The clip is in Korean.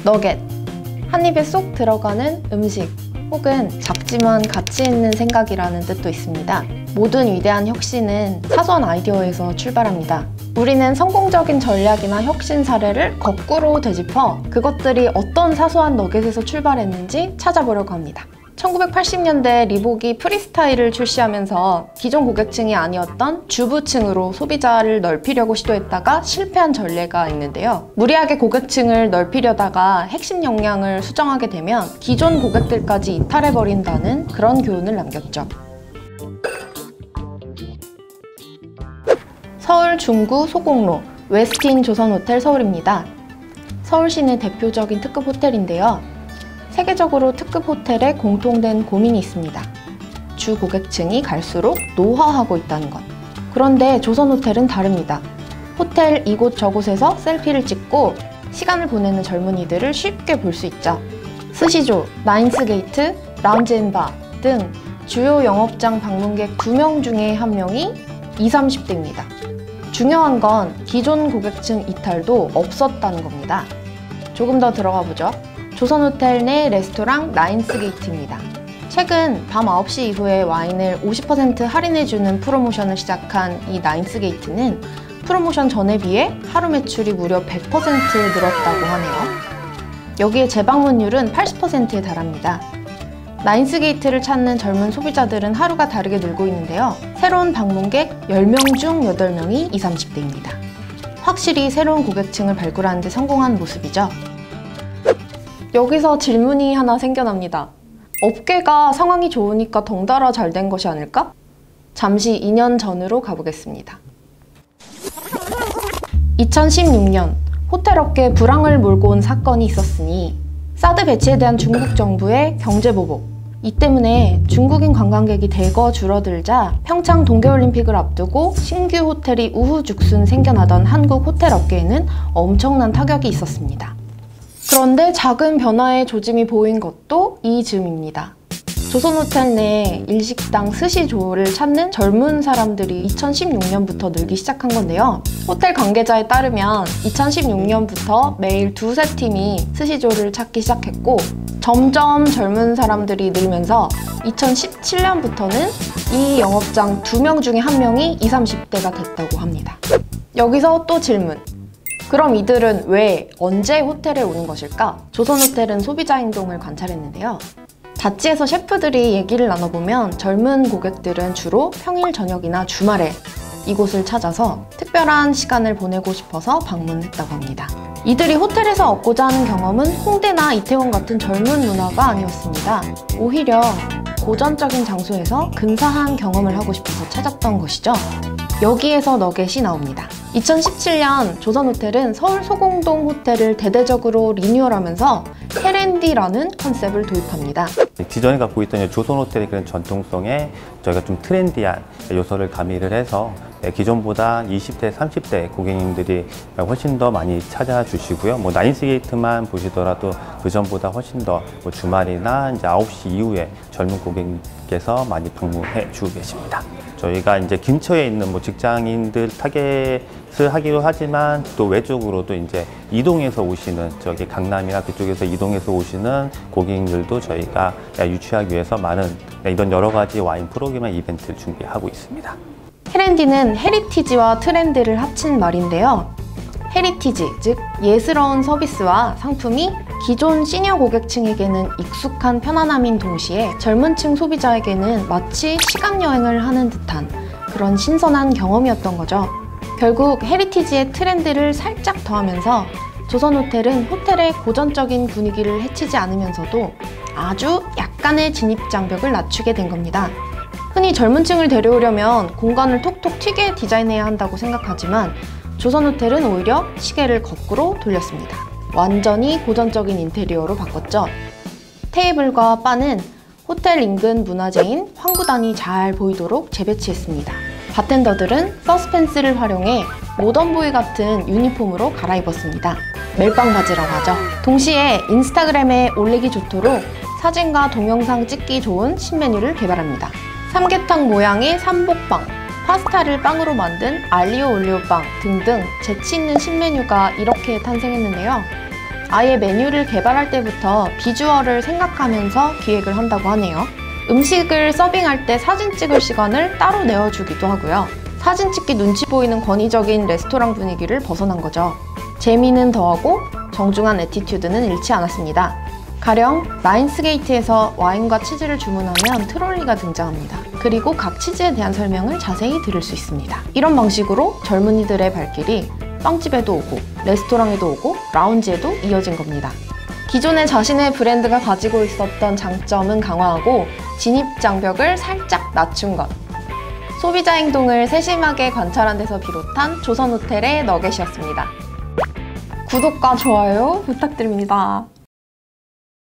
너겟, 한 입에 쏙 들어가는 음식, 혹은 작지만 가치 있는 생각이라는 뜻도 있습니다. 모든 위대한 혁신은 사소한 아이디어에서 출발합니다. 우리는 성공적인 전략이나 혁신 사례를 거꾸로 되짚어 그것들이 어떤 사소한 너겟에서 출발했는지 찾아보려고 합니다. 1980년대 리복이 프리스타일을 출시하면서 기존 고객층이 아니었던 주부층으로 소비자를 넓히려고 시도했다가 실패한 전례가 있는데요. 무리하게 고객층을 넓히려다가 핵심 역량을 수정하게 되면 기존 고객들까지 이탈해버린다는 그런 교훈을 남겼죠. 서울 중구 소곡로 웨스틴 조선호텔 서울입니다. 서울시내 대표적인 특급 호텔인데요. 세계적으로 특급 호텔에 공통된 고민이 있습니다. 주 고객층이 갈수록 노화하고 있다는 것. 그런데 조선호텔은 다릅니다. 호텔 이곳 저곳에서 셀피를 찍고 시간을 보내는 젊은이들을 쉽게 볼 수 있죠. 스시조, 나인스게이트, 라운지앤바 등 주요 영업장 방문객 2명 중에 1명이 20, 30대입니다. 중요한 건 기존 고객층 이탈도 없었다는 겁니다. 조금 더 들어가 보죠. 조선호텔 내 레스토랑 나인스게이트입니다. 최근 밤 9시 이후에 와인을 50% 할인해주는 프로모션을 시작한 이 나인스게이트는 프로모션 전에 비해 하루 매출이 무려 100% 늘었다고 하네요. 여기에 재방문율은 80%에 달합니다. 나인스게이트를 찾는 젊은 소비자들은 하루가 다르게 늘고 있는데요. 새로운 방문객 10명 중 8명이 20, 30대입니다. 확실히 새로운 고객층을 발굴하는 데 성공한 모습이죠. 여기서 질문이 하나 생겨납니다. 업계가 상황이 좋으니까 덩달아 잘 된 것이 아닐까? 잠시 2년 전으로 가보겠습니다. 2016년 호텔업계에 불황을 몰고 온 사건이 있었으니 사드 배치에 대한 중국 정부의 경제보복, 이 때문에 중국인 관광객이 대거 줄어들자 평창 동계올림픽을 앞두고 신규 호텔이 우후죽순 생겨나던 한국 호텔업계에는 엄청난 타격이 있었습니다. 그런데 작은 변화의 조짐이 보인 것도 이 즈음입니다. 조선호텔 내 일식당 스시조를 찾는 젊은 사람들이 2016년부터 늘기 시작한 건데요. 호텔 관계자에 따르면 2016년부터 매일 2~3팀이 스시조를 찾기 시작했고 점점 젊은 사람들이 늘면서 2017년부터는 이 영업장 2명 중에 1명이 20, 30대가 됐다고 합니다. 여기서 또 질문. 그럼 이들은 왜, 언제 호텔에 오는 것일까? 조선호텔은 소비자 행동을 관찰했는데요. 잡지에서 셰프들이 얘기를 나눠보면 젊은 고객들은 주로 평일 저녁이나 주말에 이곳을 찾아서 특별한 시간을 보내고 싶어서 방문했다고 합니다. 이들이 호텔에서 얻고자 하는 경험은 홍대나 이태원 같은 젊은 문화가 아니었습니다. 오히려 고전적인 장소에서 근사한 경험을 하고 싶어서 찾았던 것이죠. 여기에서 너겟이 나옵니다. 2017년 조선호텔은 서울 소공동 호텔을 대대적으로 리뉴얼하면서 헤렌디라는 컨셉을 도입합니다. 기존에 갖고 있던 조선호텔의 그런 전통성에 저희가 좀 트렌디한 요소를 가미를 해서 기존보다 20대, 30대 고객님들이 훨씬 더 많이 찾아주시고요. 나인스게이트만 보시더라도 그 전보다 훨씬 더 주말이나 이제 9시 이후에 젊은 고객님께서 많이 방문해 주고 계십니다. 저희가 이제 근처에 있는 직장인들 타겟을 하기도 하지만 또 외적으로도 이제 이동해서 오시는 저기 강남이나 그쪽에서 이동해서 오시는 고객님들도 저희가 유치하기 위해서 많은 이런 여러 가지 와인 프로그램 이벤트를 준비하고 있습니다. 헤렌디는 헤리티지와 트렌드를 합친 말인데요. 헤리티지, 즉 예스러운 서비스와 상품이 기존 시니어 고객층에게는 익숙한 편안함인 동시에 젊은 층 소비자에게는 마치 시간여행을 하는 듯한 그런 신선한 경험이었던 거죠. 결국 헤리티지의 트렌드를 살짝 더하면서 조선호텔은 호텔의 고전적인 분위기를 해치지 않으면서도 아주 약간의 진입장벽을 낮추게 된 겁니다. 흔히 젊은 층을 데려오려면 공간을 톡톡 튀게 디자인해야 한다고 생각하지만 조선호텔은 오히려 시계를 거꾸로 돌렸습니다. 완전히 고전적인 인테리어로 바꿨죠. 테이블과 바는 호텔 인근 문화재인 황구단이 잘 보이도록 재배치했습니다. 바텐더들은 서스펜스를 활용해 모던보이 같은 유니폼으로 갈아입었습니다. 멜빵 바지라고 하죠. 동시에 인스타그램에 올리기 좋도록 사진과 동영상 찍기 좋은 신메뉴를 개발합니다. 삼계탕 모양의 삼복빵, 파스타를 빵으로 만든 알리오 올리오빵 등등 재치 있는 신메뉴가 이렇게 탄생했는데요. 아예 메뉴를 개발할 때부터 비주얼을 생각하면서 기획을 한다고 하네요. 음식을 서빙할 때 사진 찍을 시간을 따로 내어주기도 하고요. 사진 찍기 눈치 보이는 권위적인 레스토랑 분위기를 벗어난 거죠. 재미는 더하고 정중한 애티튜드는 잃지 않았습니다. 가령 라이온스게이트에서 와인과 치즈를 주문하면 트롤리가 등장합니다. 그리고 각 치즈에 대한 설명을 자세히 들을 수 있습니다. 이런 방식으로 젊은이들의 발길이 빵집에도 오고 레스토랑에도 오고 라운지에도 이어진 겁니다. 기존에 자신의 브랜드가 가지고 있었던 장점은 강화하고 진입 장벽을 살짝 낮춘 것. 소비자 행동을 세심하게 관찰한 데서 비롯한 조선호텔의 너겟이었습니다. 구독과 좋아요 부탁드립니다.